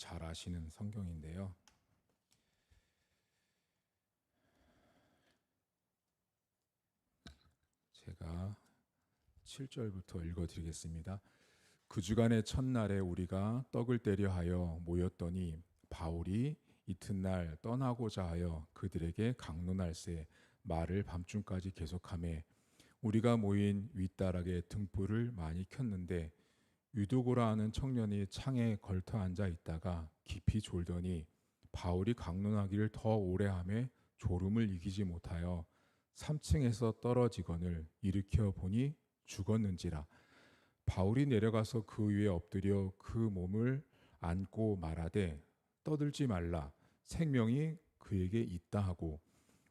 잘 아시는 성경인데요. 제가 7절부터 읽어드리겠습니다. 그 주간의 첫날에 우리가 떡을 떼려 하여 모였더니 바울이 이튿날 떠나고자 하여 그들에게 강론할세 말을 밤중까지 계속하매 우리가 모인 윗다락에 등불을 많이 켰는데 유두고라 하는 청년이 창에 걸터 앉아 있다가 깊이 졸더니 바울이 강론하기를 더 오래 하매 졸음을 이기지 못하여 3층에서 떨어지거늘 일으켜 보니 죽었는지라. 바울이 내려가서 그 위에 엎드려 그 몸을 안고 말하되 떠들지 말라 생명이 그에게 있다 하고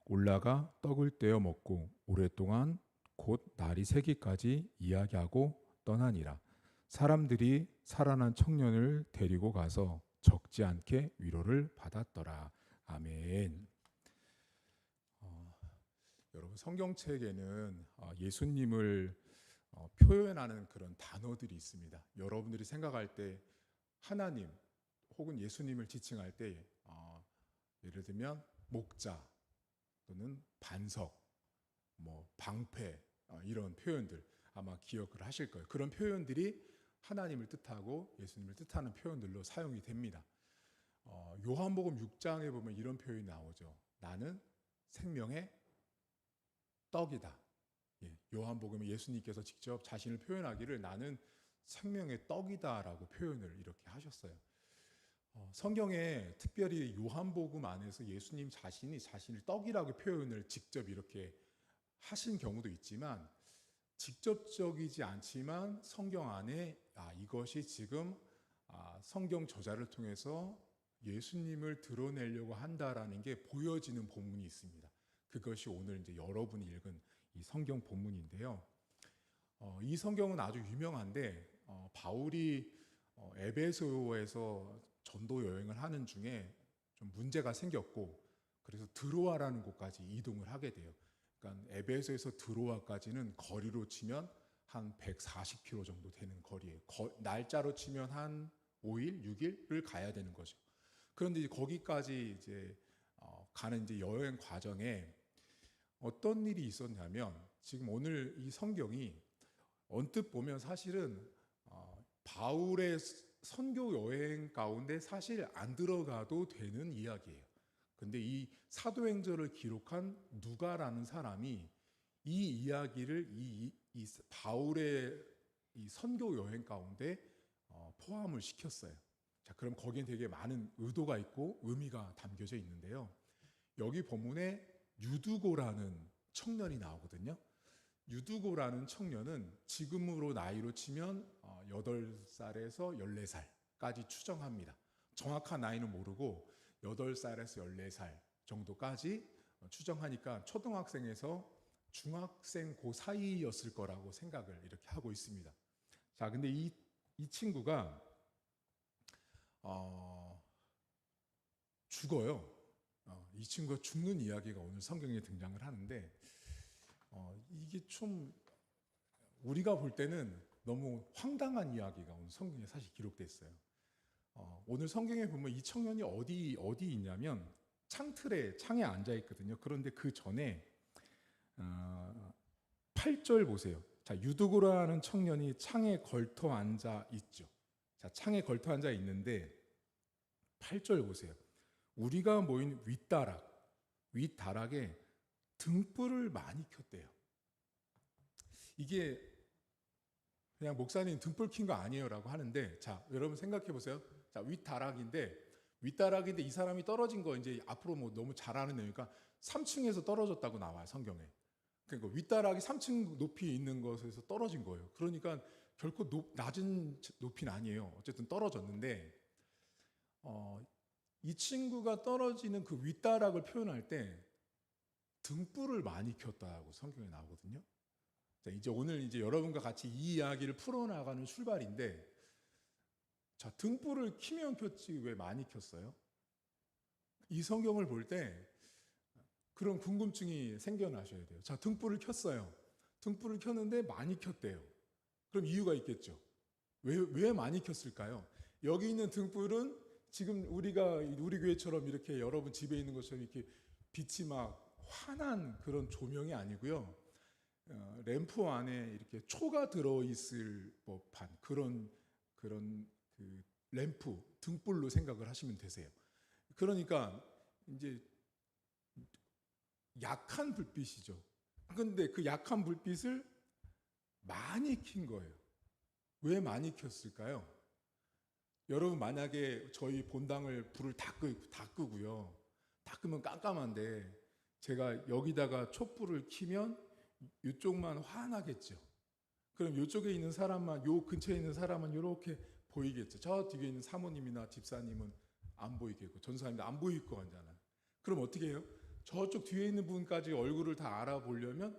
올라가 떡을 떼어 먹고 오랫동안 곧 날이 새기까지 이야기하고 떠나니라. 사람들이 살아난 청년을 데리고 가서 적지 않게 위로를 받았더라. 아멘. 여러분 성경책에는 예수님을 표현하는 그런 단어들이 있습니다. 여러분들이 생각할 때 하나님 혹은 예수님을 지칭할 때 예를 들면 목자 또는 반석, 방패 이런 표현들 아마 기억을 하실 거예요. 그런 표현들이 하나님을 뜻하고 예수님을 뜻하는 표현들로 사용이 됩니다. 요한복음 6장에 보면 이런 표현이 나오죠. 나는 생명의 떡이다. 요한복음에 예수님께서 직접 자신을 표현하기를 나는 생명의 떡이다라고 표현을 이렇게 하셨어요. 성경에 특별히 요한복음 안에서 예수님 자신이 자신을 떡이라고 표현을 직접 이렇게 하신 경우도 있지만 직접적이지 않지만 성경 안에 이것이 지금 성경 저자를 통해서 예수님을 드러내려고 한다라는 게 보여지는 본문이 있습니다. 그것이 오늘 이제 여러분이 읽은 이 성경 본문인데요. 이 성경은 아주 유명한데 바울이 에베소에서 전도 여행을 하는 중에 좀 문제가 생겼고 그래서 드로아라는 곳까지 이동을 하게 돼요. 그러니까 에베소에서 드로아까지는 거리로 치면 한 140km 정도 되는 거리예요. 날짜로 치면 한 5일, 6일을 가야 되는 거죠. 그런데 거기까지 이제 가는 이제 여행 과정에 어떤 일이 있었냐면 지금 오늘 이 성경이 언뜻 보면 사실은 바울의 선교 여행 가운데 사실 안 들어가도 되는 이야기예요. 근데 이 사도행전을 기록한 누가라는 사람이 이 이야기를 이 바울의 이 선교 여행 가운데 포함을 시켰어요. 자, 그럼 거기엔 되게 많은 의도가 있고 의미가 담겨져 있는데요. 여기 본문에 유두고라는 청년이 나오거든요. 유두고라는 청년은 지금으로 나이로 치면 8살에서 14살까지 추정합니다. 정확한 나이는 모르고 8살에서 14살 정도까지 추정하니까 초등학생에서 중학생 그 사이였을 거라고 생각을 이렇게 하고 있습니다. 자, 근데 이 친구가 죽어요. 이 친구가 죽는 이야기가 오늘 성경에 등장을 하는데 이게 좀 우리가 볼 때는 너무 황당한 이야기가 오늘 성경에 사실 기록되어 있어요. 오늘 성경에 보면 이 청년이 어디 있냐면 창에 앉아 있거든요. 그런데 그 전에 8절 보세요. 자, 유두고라는 청년이 창에 걸터 앉아 있죠. 자, 창에 걸터 앉아 있는데 8절 보세요. 우리가 모인 윗다락에 등불을 많이 켰대요. 이게 그냥 목사님 등불 킨 거 아니에요 라고 하는데, 자, 여러분 생각해 보세요. 자, 윗다락인데 이 사람이 떨어진 거 이제 앞으로 너무 잘 아는 내용이니까 3층에서 떨어졌다고 나와요, 성경에. 그러니까 윗다락이 3층 높이 있는 것에서 떨어진 거예요. 그러니까 결코 낮은 높이는 아니에요. 어쨌든 떨어졌는데 이 친구가 떨어지는 그 윗다락을 표현할 때 등불을 많이 켰다고 성경에 나오거든요. 자, 이제 오늘 이제 여러분과 같이 이 이야기를 풀어나가는 출발인데, 자, 등불을 키면 켰지 왜 많이 켰어요? 이 성경을 볼 때 그런 궁금증이 생겨나셔야 돼요. 자, 등불을 켰어요. 등불을 켰는데 많이 켰대요. 그럼 이유가 있겠죠. 왜 많이 켰을까요? 여기 있는 등불은 지금 우리가 우리 교회처럼 이렇게 여러분 집에 있는 것처럼 이렇게 빛이 막 환한 그런 조명이 아니고요. 램프 안에 이렇게 초가 들어 있을 법한 그런 그 램프 등불로 생각을 하시면 되세요. 그러니까 이제 약한 불빛이죠. 근데 그 약한 불빛을 많이 킨 거예요. 왜 많이 켰을까요? 여러분 만약에 저희 본당을 불을 다 끄고요. 다 끄면 깜깜한데 제가 여기다가 촛불을 켜면 이쪽만 환하겠죠. 그럼 이쪽에 있는 사람만, 요 근처에 있는 사람은 이렇게 보이겠죠. 저 뒤에 있는 사모님이나 집사님은 안 보이겠고 전사님도 안 보일 거 같잖아요. 그럼 어떻게 해요? 저쪽 뒤에 있는 분까지 얼굴을 다 알아보려면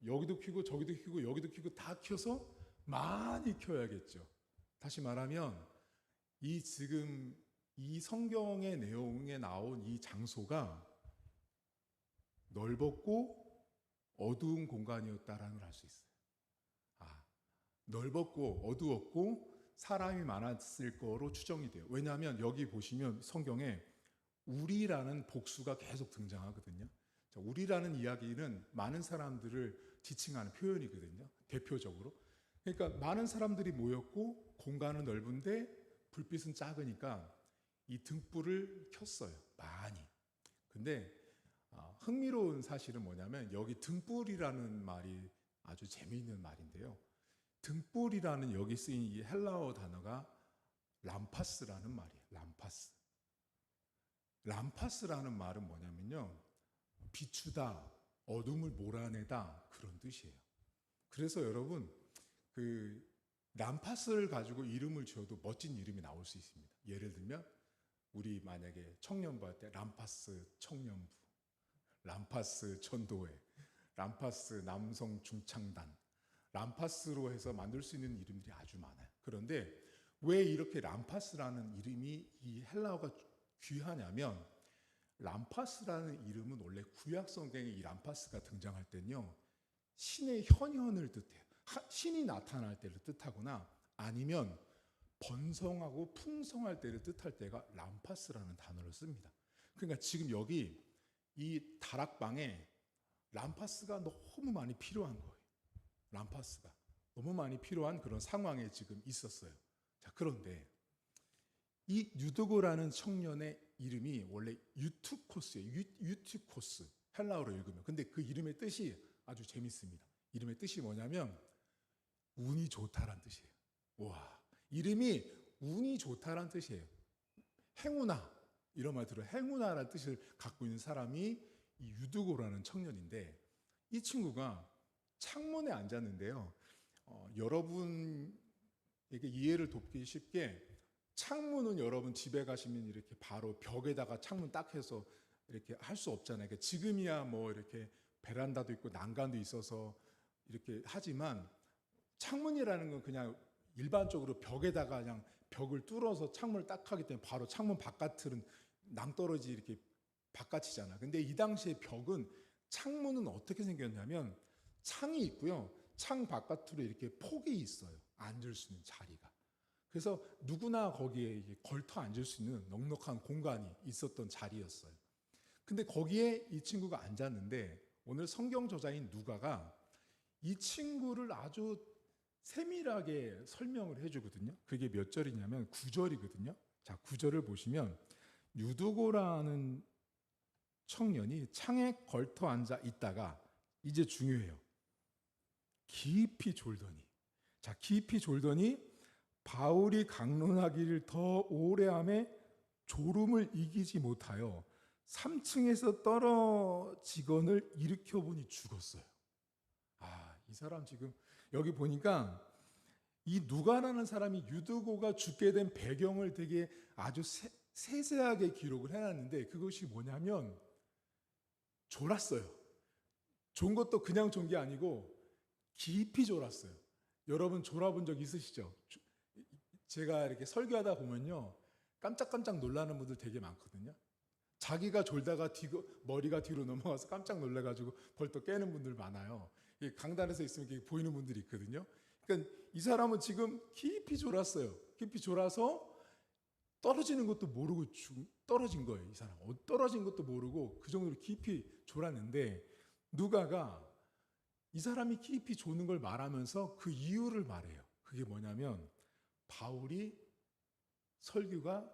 여기도 켜고 저기도 켜고 여기도 켜고 다 켜서 많이 켜야겠죠. 다시 말하면 지금 이 성경의 내용에 나온 이 장소가 넓었고 어두운 공간이었다라는 걸 알 수 있어요. 넓었고 어두웠고 사람이 많았을 거로 추정이 돼요. 왜냐하면 여기 보시면 성경에 우리라는 복수가 계속 등장하거든요. 우리라는 이야기는 많은 사람들을 지칭하는 표현이거든요. 대표적으로. 그러니까 많은 사람들이 모였고 공간은 넓은데 불빛은 작으니까 이 등불을 켰어요. 많이. 근데 흥미로운 사실은 뭐냐면 여기 등불이라는 말이 아주 재미있는 말인데요. 등불이라는 여기 쓰인 이 헬라어 단어가 람파스라는 말이에요. 람파스. 람파스라는 말은 뭐냐면요. 비추다, 어둠을 몰아내다 그런 뜻이에요. 그래서 여러분 그 람파스를 가지고 이름을 지어도 멋진 이름이 나올 수 있습니다. 예를 들면 우리 만약에 청년부 할 때 람파스 청년부, 람파스 전도회, 람파스 남성 중창단, 람파스로 해서 만들 수 있는 이름들이 아주 많아요. 그런데 왜 이렇게 람파스라는 이름이 이 헬라어가 귀하냐면 람파스라는 이름은 원래 구약 성경에 이 람파스가 등장할 때는요. 신의 현현을 뜻해요. 신이 나타날 때를 뜻하거나 아니면 번성하고 풍성할 때를 뜻할 때가 람파스라는 단어를 씁니다. 그러니까 지금 여기 이 다락방에 람파스가 너무 많이 필요한 거예요. 람파스가 너무 많이 필요한 그런 상황에 지금 있었어요. 자, 그런데 이 유드고라는 청년의 이름이 원래 유투코스예요. 유티코스. 헬라어로 읽으면. 근데 그 이름의 뜻이 아주 재밌습니다. 이름의 뜻이 뭐냐면 운이 좋다란 뜻이에요. 와, 이름이 운이 좋다란 뜻이에요. 행운아 이런 말 들어요. 행운아라는 뜻을 갖고 있는 사람이 이 유드고라는 청년인데 이 친구가 창문에 앉았는데요. 여러분에게 이해를 돕기 쉽게 창문은 여러분 집에 가시면 이렇게 바로 벽에다가 창문 딱 해서 이렇게 할 수 없잖아요. 그러니까 지금이야 뭐 이렇게 베란다도 있고 난간도 있어서 이렇게 하지만 창문이라는 건 그냥 일반적으로 벽에다가 그냥 벽을 뚫어서 창문을 딱 하기 때문에 바로 창문 바깥은 낭떠러지 이렇게 바깥이잖아. 근데 이 당시에 벽은 창문은 어떻게 생겼냐면 창이 있고요. 창 바깥으로 이렇게 폭이 있어요. 앉을 수 있는 자리가. 그래서 누구나 거기에 걸터 앉을 수 있는 넉넉한 공간이 있었던 자리였어요. 근데 거기에 이 친구가 앉았는데 오늘 성경 저자인 누가가 이 친구를 아주 세밀하게 설명을 해주거든요. 그게 몇 절이냐면 9절이거든요. 자, 9절을 보시면 유두고라는 청년이 창에 걸터 앉아 있다가 이제 중요해요. 깊이 졸더니 자, 깊이 졸더니 바울이 강론하기를 더 오래함에 졸음을 이기지 못하여 3층에서 떨어지건을 일으켜 보니 죽었어요. 이 사람 지금 여기 보니까 이 누가라는 사람이 유드고가 죽게 된 배경을 되게 아주 세세하게 기록을 해놨는데 그것이 뭐냐면 졸았어요. 존 것도 그냥 존 게 아니고 깊이 졸았어요. 여러분 졸아본 적 있으시죠? 제가 이렇게 설교하다 보면요 깜짝깜짝 놀라는 분들 되게 많거든요. 자기가 졸다가 머리가 뒤로 넘어가서 깜짝 놀라가지고 벌떡 깨는 분들 많아요. 강단에서 있으면 이렇게 보이는 분들이 있거든요. 그러니까 이 사람은 지금 깊이 졸았어요. 깊이 졸아서 떨어지는 것도 모르고 떨어진 거예요. 이 사람 떨어진 것도 모르고 그 정도로 깊이 졸았는데 누가가 이 사람이 깊이 조는 걸 말하면서 그 이유를 말해요. 그게 뭐냐면 바울이 설교가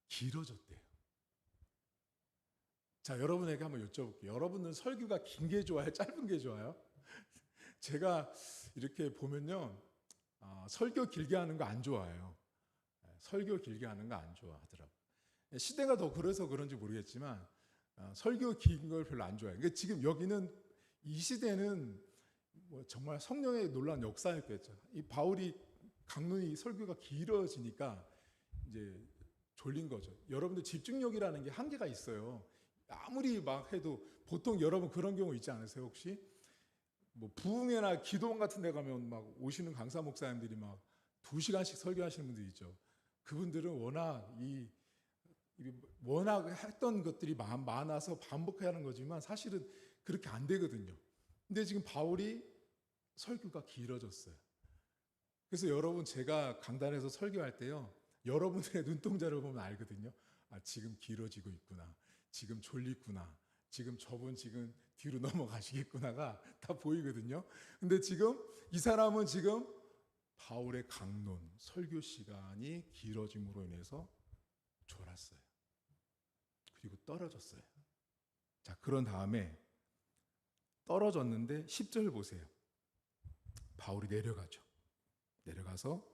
길어졌대요. 자, 여러분에게 한번 여쭤볼게요. 여러분은 설교가 긴 게 좋아요? 짧은 게 좋아요? 제가 이렇게 보면요, 설교 길게 하는 거 안 좋아해요. 설교 길게 하는 거 안 좋아하더라고요. 시대가 더 그래서 그런지 모르겠지만 설교 긴 걸 별로 안 좋아해요. 그러니까 지금 여기는 이 시대는 뭐 정말 성령의 놀라운 역사였겠죠. 이 바울이 강론이 설교가 길어지니까 이제 졸린 거죠. 여러분들 집중력이라는 게 한계가 있어요. 아무리 막 해도 보통 여러분 그런 경우 있지 않으세요? 혹시 뭐 부흥회나 기도원 같은 데 가면 막 오시는 강사 목사님들이 막 2시간씩 설교하시는 분들 있죠. 그분들은 워낙 했던 것들이 많아서 반복해야 하는 거지만 사실은 그렇게 안 되거든요. 근데 지금 바울이 설교가 길어졌어요. 그래서 여러분 제가 강단에서 설교할 때요, 여러분들의 눈동자를 보면 알거든요. 아, 지금 길어지고 있구나. 지금 졸리구나. 지금 저분 지금 뒤로 넘어가시겠구나가 다 보이거든요. 근데 지금 이 사람은 지금 바울의 강론, 설교 시간이 길어짐으로 인해서 졸았어요. 그리고 떨어졌어요. 자, 그런 다음에 떨어졌는데 10절 보세요. 바울이 내려가죠. 내려가서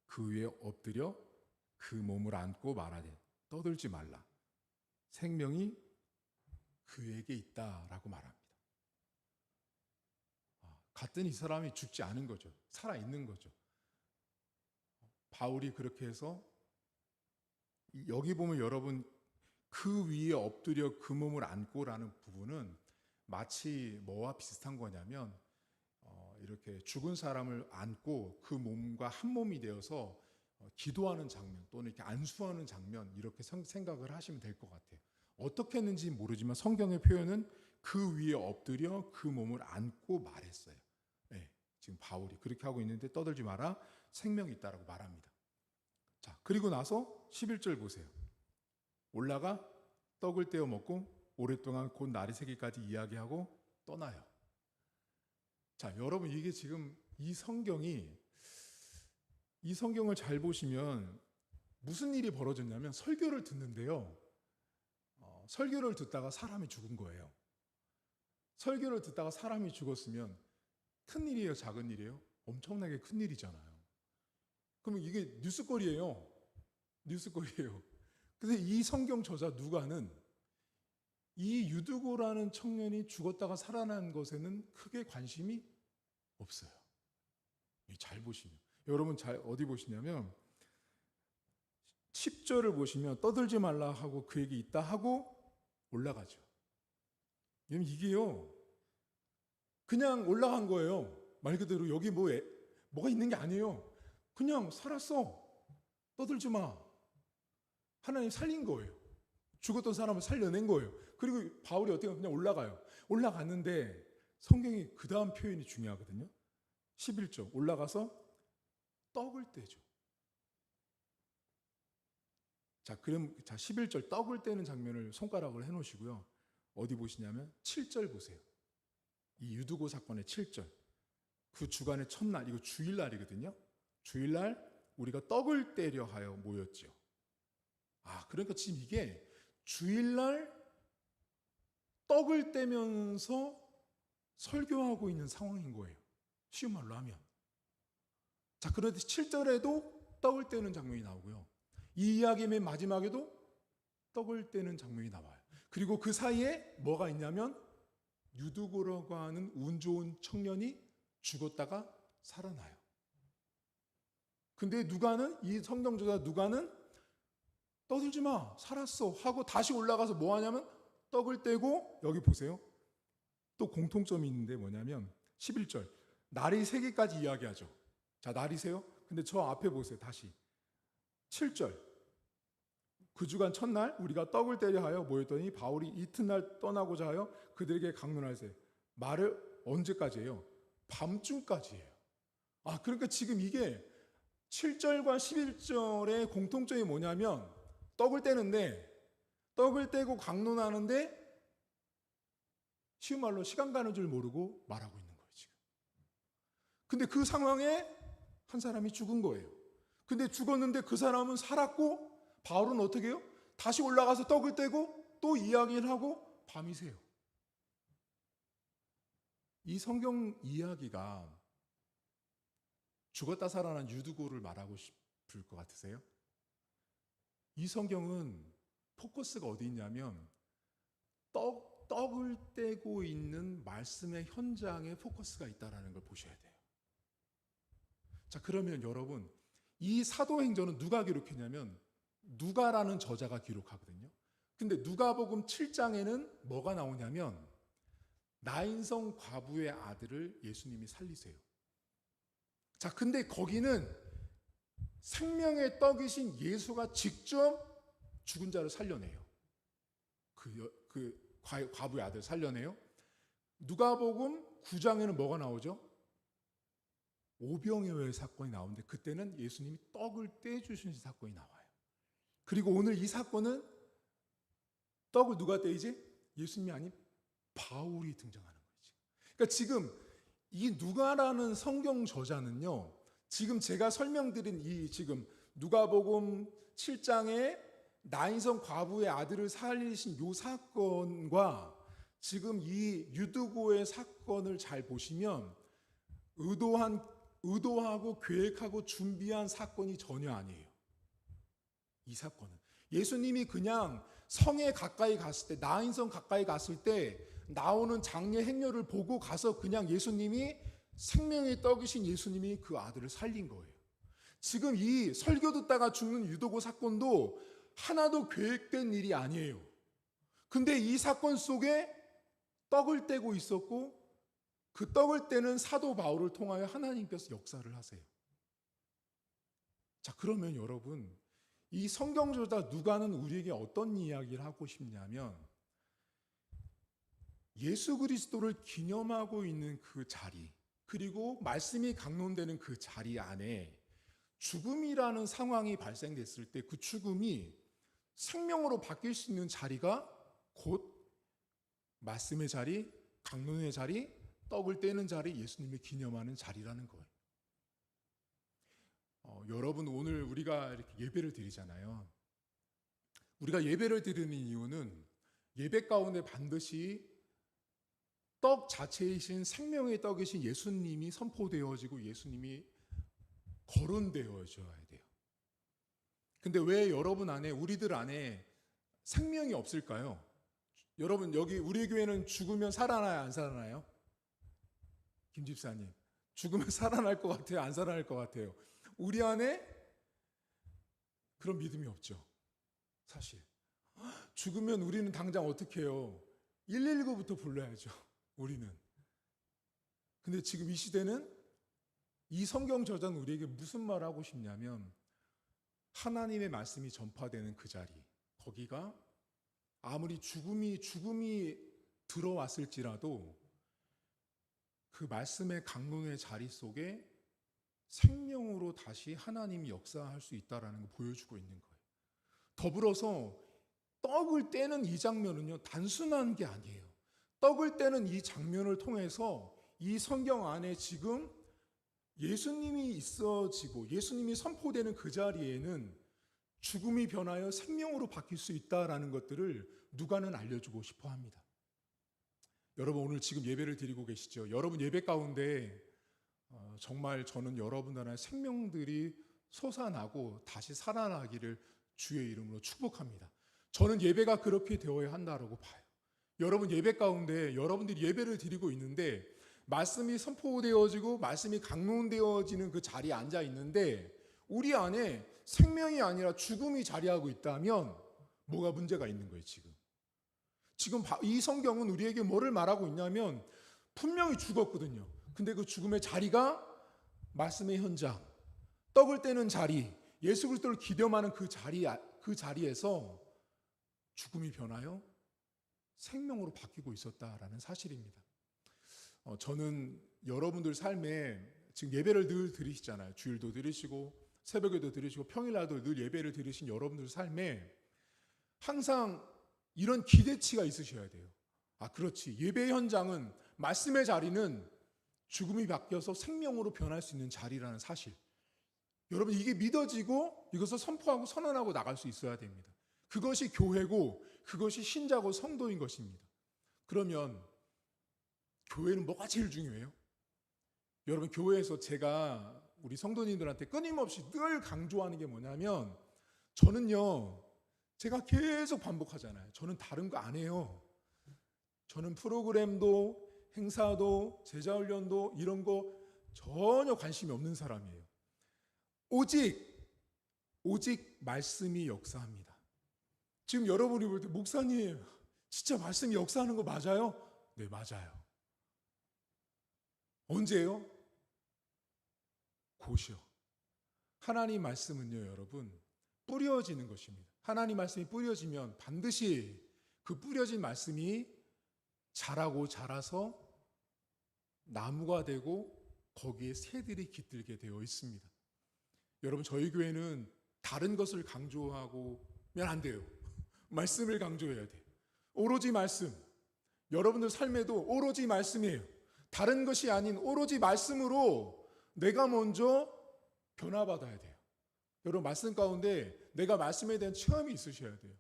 그 위에 엎드려 그 몸을 안고 말하되 떠들지 말라. 생명이 그에게 있다라고 말합니다. 갔더니 이 사람이 죽지 않은 거죠. 살아있는 거죠. 바울이 그렇게 해서 여기 보면 여러분 그 위에 엎드려 그 몸을 안고라는 부분은 마치 뭐와 비슷한 거냐면 이렇게 죽은 사람을 안고 그 몸과 한 몸이 되어서 기도하는 장면 또는 이렇게 안수하는 장면 이렇게 생각을 하시면 될 것 같아요. 어떻게 했는지 모르지만 성경의 표현은 그 위에 엎드려 그 몸을 안고 말했어요. 네, 지금 바울이 그렇게 하고 있는데 떠들지 마라. 생명이 있다라고 말합니다. 자, 그리고 나서 11절 보세요. 올라가 떡을 떼어 먹고 오랫동안 곧 날이 새기까지 이야기하고 떠나요. 자, 여러분 이게 지금 이 성경을 잘 보시면 무슨 일이 벌어졌냐면 설교를 듣는데요. 설교를 듣다가 사람이 죽은 거예요. 설교를 듣다가 사람이 죽었으면 큰 일이에요, 작은 일이에요? 엄청나게 큰 일이잖아요. 그러면 이게 뉴스거리예요. 뉴스거리예요. 근데 이 성경 저자 누가는 이 유두고라는 청년이 죽었다가 살아난 것에는 크게 관심이 없어요. 잘 보시면 여러분 잘 어디 보시냐면 10절을 보시면 떠들지 말라 하고 그에게 있다 하고 올라가죠. 이게요 그냥 올라간 거예요. 말 그대로 여기 뭐가 있는 게 아니에요. 그냥 살았어. 떠들지 마. 하나님 살린 거예요. 죽었던 사람을 살려낸 거예요. 그리고 바울이 어떻게 그냥 올라가요. 올라갔는데 성경이 그 다음 표현이 중요하거든요. 11절 올라가서 떡을 떼죠. 자, 그럼 11절 떡을 떼는 장면을 손가락으로 해놓으시고요. 어디 보시냐면 7절 보세요. 이 유두고 사건의 7절. 그 주간의 첫날, 이거 주일날이거든요. 주일날 우리가 떡을 떼려 하여 모였죠. 그러니까 지금 이게 주일날 떡을 떼면서 설교하고 있는 상황인 거예요. 쉬운 말로 하면. 자, 그런데 7절에도 떡을 떼는 장면이 나오고요. 이 이야기 맨 마지막에도 떡을 떼는 장면이 나와요. 그리고 그 사이에 뭐가 있냐면 유두고라고 하는 운 좋은 청년이 죽었다가 살아나요. 근데 누가는 이 성경저자 누가는 떠들지 마, 살았어 하고 다시 올라가서 뭐 하냐면 떡을 떼고 여기 보세요. 또 공통점이 있는데 뭐냐면 11절 날이 새기까지 이야기하죠. 자, 날이 새요? 근데 저 앞에 보세요. 다시 7절 그 주간 첫날 우리가 떡을 떼려 하여 모였더니 바울이 이튿날 떠나고자 하여 그들에게 강론하세. 말을 언제까지 해요? 밤중까지 해요. 그러니까 지금 이게 7절과 11절의 공통점이 뭐냐면 떡을 떼는데, 떡을 떼고 강론하는데 쉬운 말로 시간 가는 줄 모르고 말하고 있는 거예요, 지금. 근데 그 상황에 한 사람이 죽은 거예요. 근데 죽었는데 그 사람은 살았고, 바울은 어떻게 해요? 다시 올라가서 떡을 떼고 또 이야기를 하고 밤이 새요. 이 성경 이야기가 죽었다 살아난 유두고를 말하고 싶을 것 같으세요? 이 성경은 포커스가 어디 있냐면 떡을 떼고 있는 말씀의 현장에 포커스가 있다는 걸 보셔야 돼요. 자, 그러면 여러분, 이 사도행전은 누가 기록했냐면 누가라는 저자가 기록하거든요. 근데 누가복음 7장에는 뭐가 나오냐면 나인성 과부의 아들을 예수님이 살리세요. 자, 근데 거기는 생명의 떡이신 예수가 직접 죽은 자를 살려내요. 그 과부의 아들 살려내요. 누가복음 9장에는 뭐가 나오죠? 오병이어의 사건이 나오는데 그때는 예수님이 떡을 떼주신 사건이 나와요. 그리고 오늘 이 사건은 떡을 누가 떼이지? 예수님이 아닌 바울이 등장하는 거죠. 그러니까 지금 이 누가라는 성경 저자는요, 지금 제가 설명드린 이 지금 누가복음 7장에 나인성 과부의 아들을 살리신 이 사건과 지금 이 유두고의 사건을 잘 보시면 의도하고 계획하고 준비한 사건이 전혀 아니에요. 이 사건은 예수님이 그냥 성에 가까이 갔을 때, 나인성 가까이 갔을 때 나오는 장례 행렬을 보고 가서 그냥 예수님이 생명의 떡이신 예수님이 그 아들을 살린 거예요. 지금 이 설교 듣다가 죽는 유두고 사건도 하나도 계획된 일이 아니에요. 근데 이 사건 속에 떡을 떼고 있었고 그 떡을 떼는 사도 바울을 통하여 하나님께서 역사를 하세요. 자, 그러면 여러분, 이 성경저자 누가는 우리에게 어떤 이야기를 하고 싶냐면 예수 그리스도를 기념하고 있는 그 자리, 그리고 말씀이 강론되는 그 자리 안에 죽음이라는 상황이 발생됐을 때 그 죽음이 생명으로 바뀔 수 있는 자리가 곧 말씀의 자리, 강론의 자리, 떡을 떼는 자리, 예수님을 기념하는 자리라는 거예요. 여러분, 오늘 우리가 이렇게 예배를 드리잖아요. 우리가 예배를 드리는 이유는 예배 가운데 반드시 떡 자체이신 생명의 떡이신 예수님이 선포되어지고 예수님이 거론되어져야 돼요. 근데 왜 여러분 안에, 우리들 안에 생명이 없을까요? 여러분, 여기 우리 교회는 죽으면 살아나요, 안 살아나요? 김 집사님, 죽으면 살아날 것 같아요, 안 살아날 것 같아요? 우리 안에 그런 믿음이 없죠. 사실 죽으면 우리는 당장 어떻게 해요? 119부터 불러야죠, 우리는. 근데 지금 이 시대는, 이 성경 저자는 우리에게 무슨 말을 하고 싶냐면 하나님의 말씀이 전파되는 그 자리, 거기가 아무리 죽음이 들어왔을지라도 그 말씀의 강론의 자리 속에 생명으로 다시 하나님이 역사할 수 있다는 걸 보여주고 있는 거예요. 더불어서 떡을 떼는 이 장면은요, 단순한 게 아니에요. 떡을 떼는 이 장면을 통해서 이 성경 안에 지금 예수님이 있어지고 예수님이 선포되는 그 자리에는 죽음이 변하여 생명으로 바뀔 수 있다는 것들을 누가는 알려주고 싶어 합니다. 여러분, 오늘 지금 예배를 드리고 계시죠? 여러분 예배 가운데 정말 저는 여러분들의 생명들이 솟아나고 다시 살아나기를 주의 이름으로 축복합니다. 저는 예배가 그렇게 되어야 한다고 봐요. 여러분 예배 가운데 여러분들이 예배를 드리고 있는데 말씀이 선포되어지고 말씀이 강론되어지는 그 자리에 앉아 있는데 우리 안에 생명이 아니라 죽음이 자리하고 있다면 뭐가 문제가 있는 거예요, 지금. 지금 이 성경은 우리에게 뭐를 말하고 있냐면 분명히 죽었거든요. 근데 그 죽음의 자리가 말씀의 현장, 떡을 떼는 자리, 예수 그리스도를 기념하는 그 자리에서 죽음이 변하여 생명으로 바뀌고 있었다라는 사실입니다. 저는 여러분들 삶에 지금 예배를 늘 드리시잖아요. 주일도 드리시고 새벽에도 드리시고 평일날도 늘 예배를 드리신 여러분들 삶에 항상 이런 기대치가 있으셔야 돼요. 아, 그렇지. 예배 현장은, 말씀의 자리는 죽음이 바뀌어서 생명으로 변할 수 있는 자리라는 사실. 여러분, 이게 믿어지고 이것을 선포하고 선언하고 나갈 수 있어야 됩니다. 그것이 교회고 그것이 신자고 성도인 것입니다. 그러면 교회는 뭐가 제일 중요해요? 여러분, 교회에서 제가 우리 성도님들한테 끊임없이 늘 강조하는 게 뭐냐면, 저는요, 제가 계속 반복하잖아요. 저는 다른 거 안 해요. 저는 프로그램도 행사도 제자훈련도 이런 거 전혀 관심이 없는 사람이에요. 오직 말씀이 역사합니다. 지금 여러분이 볼 때, 목사님 진짜 말씀이 역사하는 거 맞아요? 네, 맞아요. 언제요? 곧이요. 하나님 말씀은요, 여러분, 뿌려지는 것입니다. 하나님 말씀이 뿌려지면 반드시 그 뿌려진 말씀이 자라고 자라서 나무가 되고 거기에 새들이 깃들게 되어 있습니다. 여러분, 저희 교회는 다른 것을 강조하면 안 돼요. 말씀을 강조해야 돼요. 오로지 말씀. 여러분들 삶에도 오로지 말씀이에요. 다른 것이 아닌 오로지 말씀으로 내가 먼저 변화받아야 돼요. 여러분, 말씀 가운데 내가 말씀에 대한 체험이 있으셔야 돼요.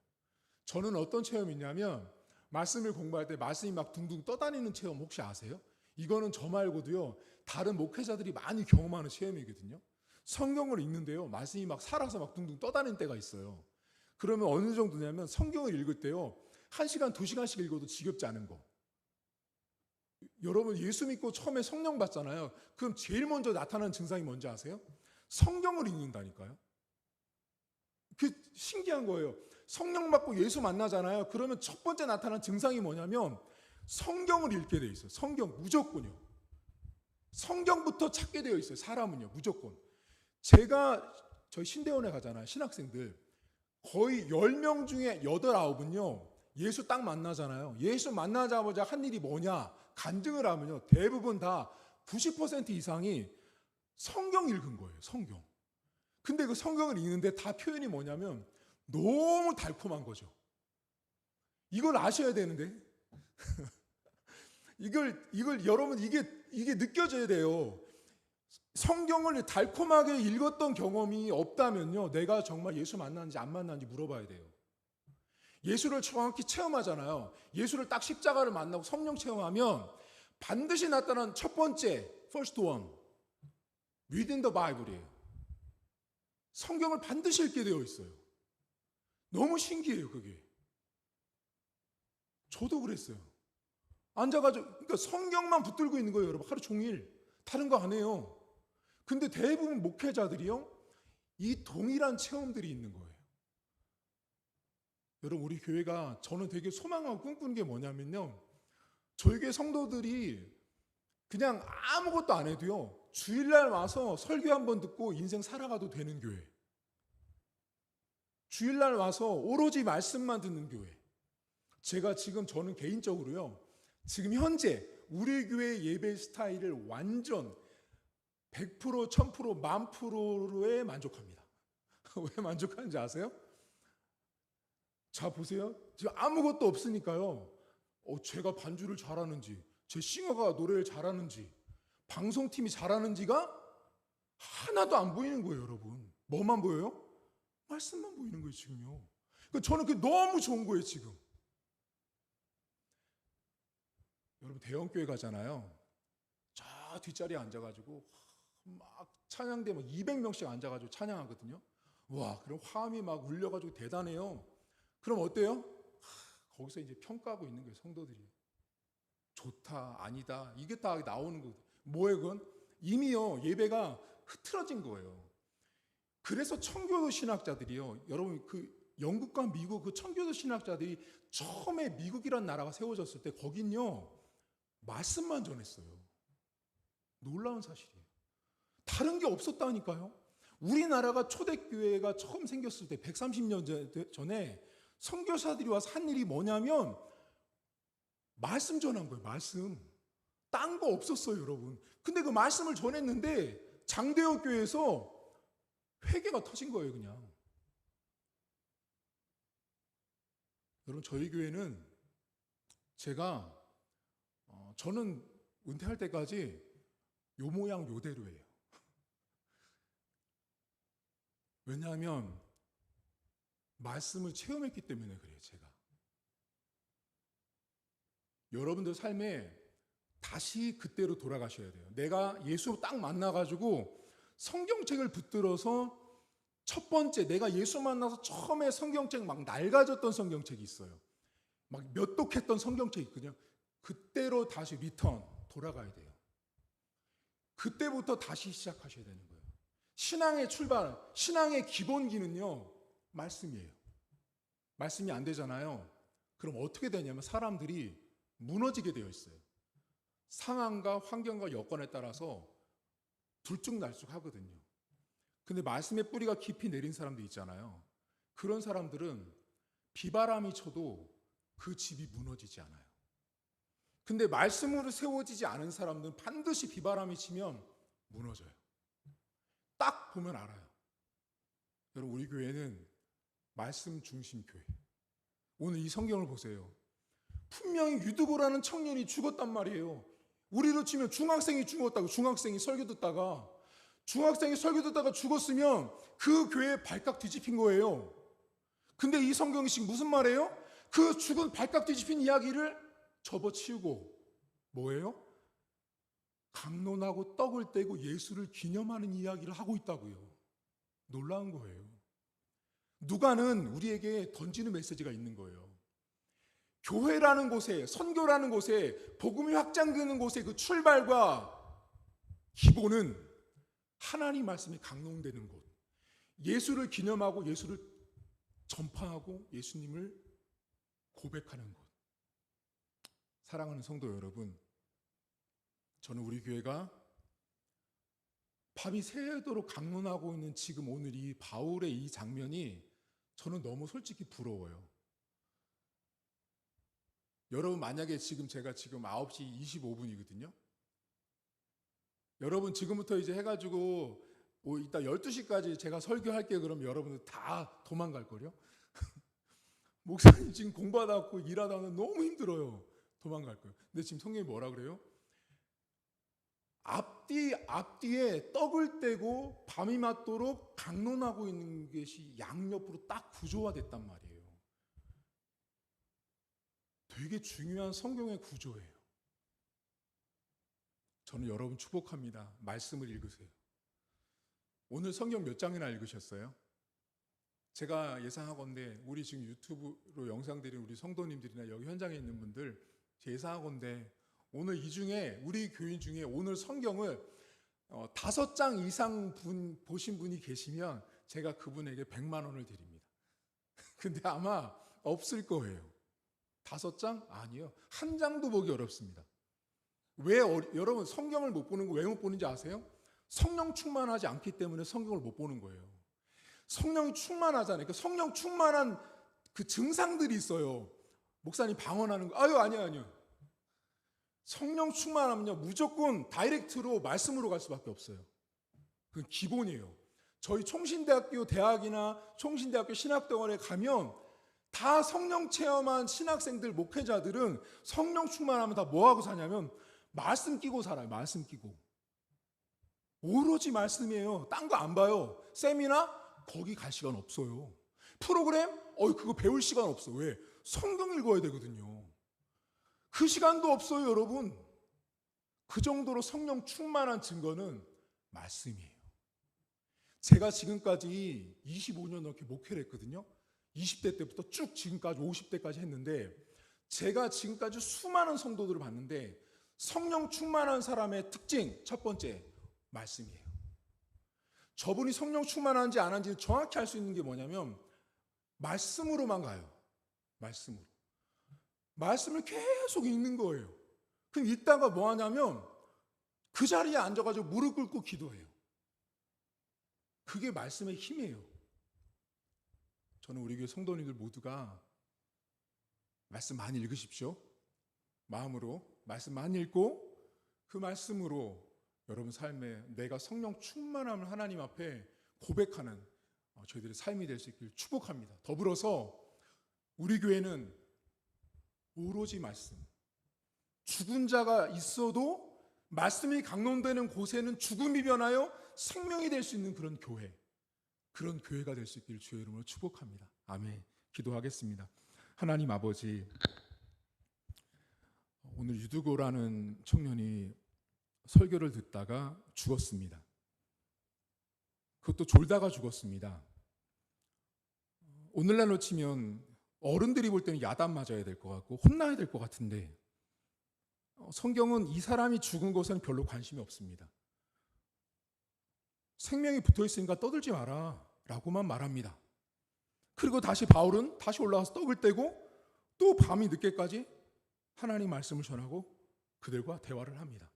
저는 어떤 체험이 있냐면, 말씀을 공부할 때 말씀이 막 둥둥 떠다니는 체험 혹시 아세요? 이거는 저 말고도요, 다른 목회자들이 많이 경험하는 체험이거든요. 성경을 읽는데요, 말씀이 막 살아서 막 둥둥 떠다니는 때가 있어요. 그러면 어느 정도냐면, 성경을 읽을 때요, 1시간, 2시간씩 읽어도 지겹지 않은 거. 여러분, 예수 믿고 처음에 성령 받잖아요. 그럼 제일 먼저 나타나는 증상이 뭔지 아세요? 성경을 읽는다니까요. 그 신기한 거예요. 성령 받고 예수 만나잖아요. 그러면 첫 번째 나타나는 증상이 뭐냐면 성경을 읽게 돼 있어요. 성경 무조건요. 성경부터 찾게 되어 있어요. 사람은요, 무조건. 제가 저희 신대원에 가잖아요. 신학생들 거의 10명 중에 8, 9은요 예수 딱 만나잖아요. 예수 만나자마자 한 일이 뭐냐 간증을 하면요, 대부분 다 90% 이상이 성경 읽은 거예요. 성경. 근데 그 성경을 읽는데 다 표현이 뭐냐면 너무 달콤한 거죠. 이걸 아셔야 되는데 이걸 여러분, 이게 느껴져야 돼요. 성경을 달콤하게 읽었던 경험이 없다면요, 내가 정말 예수 만났는지 안 만났는지 물어봐야 돼요. 예수를 정확히 체험하잖아요. 예수를 딱 십자가를 만나고 성령 체험하면 반드시 나타난 첫 번째 first one within the Bible이에요. 성경을 반드시 읽게 되어 있어요. 너무 신기해요, 그게. 저도 그랬어요. 앉아가지고, 그러니까 성경만 붙들고 있는 거예요, 여러분. 하루 종일. 다른 거 안 해요. 근데 대부분 목회자들이요, 이 동일한 체험들이 있는 거예요. 여러분, 우리 교회가 저는 되게 소망하고 꿈꾸는 게 뭐냐면요, 저희 교회 성도들이 그냥 아무것도 안 해도요, 주일날 와서 설교 한번 듣고 인생 살아가도 되는 교회. 주일날 와서 오로지 말씀만 듣는 교회. 저는 개인적으로요, 지금 현재 우리 교회 예배 스타일을 완전 100%, 1000%, 10,000%에 만족합니다. 왜 만족하는지 아세요? 자, 보세요. 지금 아무것도 없으니까요, 제가 반주를 잘하는지, 제 싱어가 노래를 잘하는지, 방송팀이 잘하는지가 하나도 안 보이는 거예요, 여러분. 뭐만 보여요? 말씀만 보이는 거예요, 지금요. 그러니까 저는 그게 너무 좋은 거예요, 지금. 여러분, 대형교회 가잖아요. 저 뒷자리에 앉아가지고 막 찬양대 막 200명씩 앉아가지고 찬양하거든요. 와, 그럼 화음이 막 울려가지고 대단해요. 그럼 어때요? 거기서 이제 평가하고 있는 거예요, 성도들이. 좋다, 아니다, 이게 다 나오는 거예요. 뭐예요, 그건? 이미요, 예배가 흐트러진 거예요. 그래서 청교도 신학자들이요, 여러분, 그 영국과 미국 그 청교도 신학자들이 처음에 미국이란 나라가 세워졌을 때 거긴요, 말씀만 전했어요. 놀라운 사실이에요. 다른 게 없었다니까요. 우리나라가 초대교회가 처음 생겼을 때 130년 전에 선교사들이 와서 한 일이 뭐냐면 말씀 전한 거예요. 말씀. 딴 거 없었어요, 여러분. 근데 그 말씀을 전했는데 장대호 교회에서 회개가 터진 거예요, 그냥. 여러분, 저희 교회는 제가 저는 은퇴할 때까지 요 모양 요대로예요. 왜냐하면 말씀을 체험했기 때문에 그래요. 제가 여러분들 삶에 다시 그때로 돌아가셔야 돼요. 내가 예수 딱 만나가지고 성경책을 붙들어서 첫 번째 내가 예수 만나서 처음에 성경책 막 낡아졌던 성경책이 있어요. 막 몇 독했던 성경책이 있거든요. 그때로 다시 리턴 돌아가야 돼요. 그때부터 다시 시작하셔야 되는 거예요. 신앙의 출발, 신앙의 기본기는요, 말씀이에요. 말씀이 안 되잖아요. 그럼 어떻게 되냐면 사람들이 무너지게 되어 있어요. 상황과 환경과 여건에 따라서 들쭉날쭉 하거든요. 근데 말씀의 뿌리가 깊이 내린 사람도 있잖아요. 그런 사람들은 비바람이 쳐도 그 집이 무너지지 않아요. 근데 말씀으로 세워지지 않은 사람들은 반드시 비바람이 치면 무너져요. 딱 보면 알아요. 여러분, 우리 교회는 말씀 중심 교회. 오늘 이 성경을 보세요. 분명히 유두고라는 청년이 죽었단 말이에요. 우리로 치면 중학생이 죽었다고. 중학생이 설교 듣다가 죽었으면 그 교회에 발칵 뒤집힌 거예요. 근데 이 성경이 지금 무슨 말이에요? 그 죽은 발칵 뒤집힌 이야기를 접어치우고 뭐예요? 강론하고 떡을 떼고 예수를 기념하는 이야기를 하고 있다고요. 놀라운 거예요. 누가는 우리에게 던지는 메시지가 있는 거예요. 교회라는 곳에, 선교라는 곳에, 복음이 확장되는 곳에 그 출발과 기본은 하나님 말씀이 강론되는 곳, 예수를 기념하고 예수를 전파하고 예수님을 고백하는 곳. 사랑하는 성도 여러분, 저는 우리 교회가 밤이 새도록 강론하고 있는 지금 오늘 이 바울의 이 장면이 저는 너무 솔직히 부러워요. 여러분, 만약에 제가 지금 9시 25분이거든요. 여러분, 지금부터 이제 해가지고 이따 12시까지 제가 설교할게요. 그럼 여러분들 다 도망갈걸요? 목사님 지금 공부하다 왔고 일하다 오면 너무 힘들어요. 도망갈 거예요. 근데 지금 성경이 뭐라 그래요? 앞뒤에 떡을 떼고 밤이 맞도록 강론하고 있는 것이 양옆으로 딱 구조화됐단 말이에요. 되게 중요한 성경의 구조예요. 저는 여러분 축복합니다. 말씀을 읽으세요. 오늘 성경 몇 장이나 읽으셨어요? 제가 예상하건대 우리 지금 유튜브로 영상 드리는 우리 성도님들이나 여기 현장에 있는 분들 예상하건대 오늘 이 중에 우리 교인 중에 오늘 성경을 5장 이상 보신 분이 계시면 제가 그분에게 100만 원을 드립니다. 근데 아마 없을 거예요. 5장? 아니요. 한 장도 보기 어렵습니다. 왜 여러분 성경을 못 보는 거 왜 못 보는지 아세요? 성령 충만하지 않기 때문에 성경을 못 보는 거예요. 성령이 충만하잖아요. 그 성령 충만한 그 증상들이 있어요. 목사님 방언하는 거. 아니요. 성령 충만하면요 무조건 다이렉트로 말씀으로 갈 수밖에 없어요. 그건 기본이에요. 저희 총신대학교 대학이나 총신대학교 신학동원에 가면 다 성령 체험한 신학생들 목회자들은 성령 충만하면 다 뭐하고 사냐면 말씀 끼고 살아요. 말씀 끼고. 오로지 말씀이에요. 딴 거 안 봐요. 세미나 거기 갈 시간 없어요. 프로그램 그거 배울 시간 없어. 왜? 성경 읽어야 되거든요. 그 시간도 없어요, 여러분. 그 정도로 성령 충만한 증거는 말씀이에요. 제가 지금까지 25년 넘게 목회를 했거든요. 20대 때부터 쭉 지금까지 50대까지 했는데 제가 지금까지 수많은 성도들을 봤는데 성령 충만한 사람의 특징 첫 번째 말씀이에요. 저분이 성령 충만한지 안 한지 정확히 알 수 있는 게 뭐냐면 말씀으로만 가요. 말씀으로. 말씀을 계속 읽는 거예요. 그럼 읽다가 뭐 하냐면 그 자리에 앉아가지고 무릎 꿇고 기도해요. 그게 말씀의 힘이에요. 저는 우리 교회 성도님들 모두가 말씀 많이 읽으십시오. 마음으로 말씀 많이 읽고 그 말씀으로 여러분 삶에 내가 성령 충만함을 하나님 앞에 고백하는 저희들의 삶이 될 수 있기를 축복합니다. 더불어서 우리 교회는 오로지 말씀. 죽은 자가 있어도 말씀이 강론되는 곳에는 죽음이 변하여 생명이 될 수 있는 그런 교회, 그런 교회가 될 수 있기를 주의 이름으로 축복합니다. 아멘. 기도하겠습니다. 하나님 아버지, 오늘 유두고라는 청년이 설교를 듣다가 죽었습니다. 그것도 졸다가 죽었습니다. 오늘날로 치면 어른들이 볼 때는 야단 맞아야 될 것 같고 혼나야 될 것 같은데, 성경은 이 사람이 죽은 것은 별로 관심이 없습니다. 생명이 붙어있으니까 떠들지 마라 라고만 말합니다. 그리고 다시 바울은 다시 올라가서 떡을 떼고 또 밤이 늦게까지 하나님 말씀을 전하고 그들과 대화를 합니다.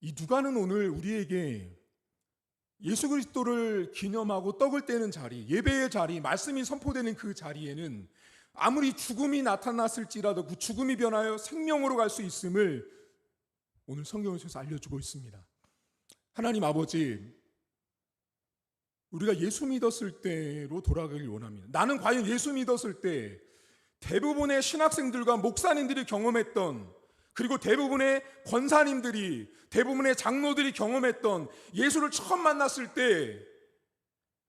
이 누가는 오늘 우리에게 예수 그리스도를 기념하고 떡을 떼는 자리, 예배의 자리, 말씀이 선포되는 그 자리에는 아무리 죽음이 나타났을지라도 그 죽음이 변하여 생명으로 갈 수 있음을 오늘 성경에서 알려주고 있습니다. 하나님 아버지, 우리가 예수 믿었을 때로 돌아가길 원합니다. 나는 과연 예수 믿었을 때 대부분의 신학생들과 목사님들이 경험했던, 그리고 대부분의 권사님들이, 대부분의 장로들이 경험했던 예수를 처음 만났을 때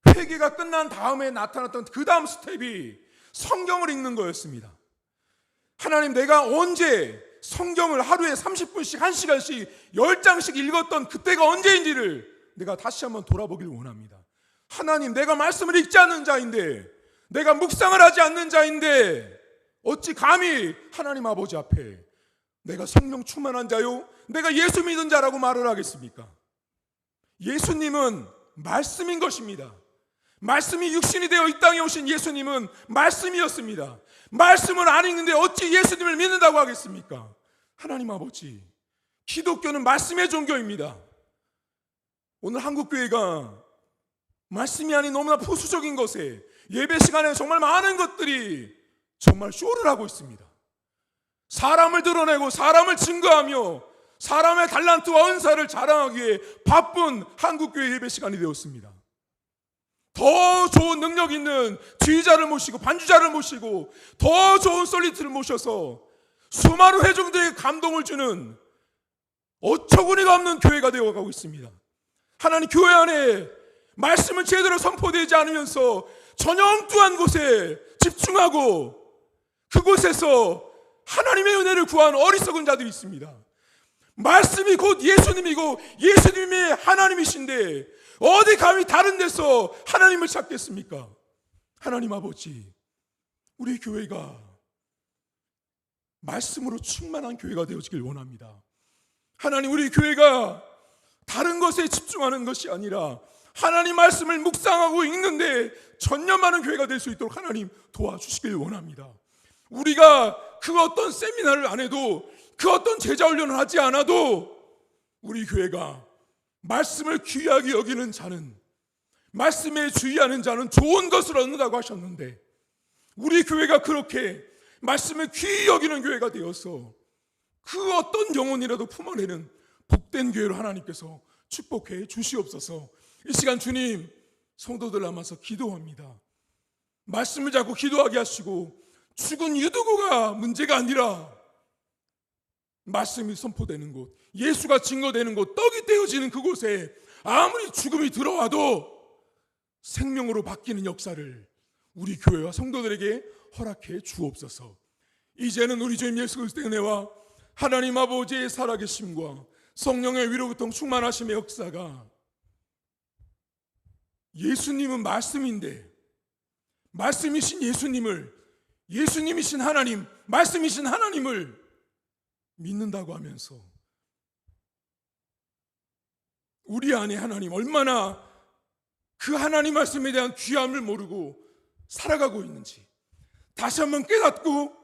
회개가 끝난 다음에 나타났던 그 다음 스텝이 성경을 읽는 거였습니다. 하나님, 내가 언제 성경을 하루에 30분씩 1시간씩 10장씩 읽었던 그때가 언제인지를 내가 다시 한번 돌아보길 원합니다. 하나님, 내가 말씀을 읽지 않는 자인데, 내가 묵상을 하지 않는 자인데 어찌 감히 하나님 아버지 앞에 내가 성령 충만한 자요, 내가 예수 믿은 자라고 말을 하겠습니까? 예수님은 말씀인 것입니다. 말씀이 육신이 되어 이 땅에 오신 예수님은 말씀이었습니다. 말씀을 안 읽는데 어찌 예수님을 믿는다고 하겠습니까? 하나님 아버지, 기독교는 말씀의 종교입니다. 오늘 한국교회가 말씀이 아닌 너무나 부수적인 것에, 예배 시간에 정말 많은 것들이 정말 쇼를 하고 있습니다. 사람을 드러내고 사람을 증거하며 사람의 달란트와 은사를 자랑하기 위해 바쁜 한국교회 예배 시간이 되었습니다. 더 좋은 능력 있는 지휘자를 모시고 반주자를 모시고 더 좋은 솔리트를 모셔서 수많은 회중들에게 감동을 주는 어처구니가 없는 교회가 되어가고 있습니다. 하나님, 교회 안에 말씀은 제대로 선포되지 않으면서 전형투한 곳에 집중하고 그곳에서 하나님의 은혜를 구하는 어리석은 자들이 있습니다. 말씀이 곧 예수님이고 예수님이 하나님이신데 어디 감히 다른 데서 하나님을 찾겠습니까? 하나님 아버지, 우리 교회가 말씀으로 충만한 교회가 되어지길 원합니다. 하나님, 우리 교회가 다른 것에 집중하는 것이 아니라 하나님 말씀을 묵상하고 읽는데 전념하는 교회가 될 수 있도록 하나님 도와주시길 원합니다. 우리가 그 어떤 세미나를 안 해도, 그 어떤 제자 훈련을 하지 않아도 우리 교회가 말씀을 귀하게 여기는 자는, 말씀에 주의하는 자는 좋은 것을 얻는다고 하셨는데, 우리 교회가 그렇게 말씀을 귀히 여기는 교회가 되어서 그 어떤 영혼이라도 품어내는 복된 교회로 하나님께서 축복해 주시옵소서. 이 시간 주님, 성도들 남아서 기도합니다. 말씀을 잡고 기도하게 하시고, 죽은 유두고가 문제가 아니라 말씀이 선포되는 곳, 예수가 증거되는 곳, 떡이 떼어지는 그곳에 아무리 죽음이 들어와도 생명으로 바뀌는 역사를 우리 교회와 성도들에게 허락해 주옵소서. 이제는 우리 주님 예수 그리스도의 은혜와 하나님 아버지의 살아계심과 성령의 위로부터 충만하심의 역사가, 예수님은 말씀인데 말씀이신 예수님을, 예수님이신 하나님, 말씀이신 하나님을 믿는다고 하면서 우리 안에 하나님 얼마나 그 하나님 말씀에 대한 귀함을 모르고 살아가고 있는지 다시 한번 깨닫고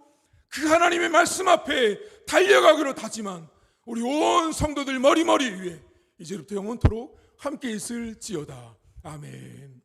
그 하나님의 말씀 앞에 달려가기로 다짐한 우리 온 성도들 머리머리 위에 이제부터 영원토록 함께 있을지어다. 아멘.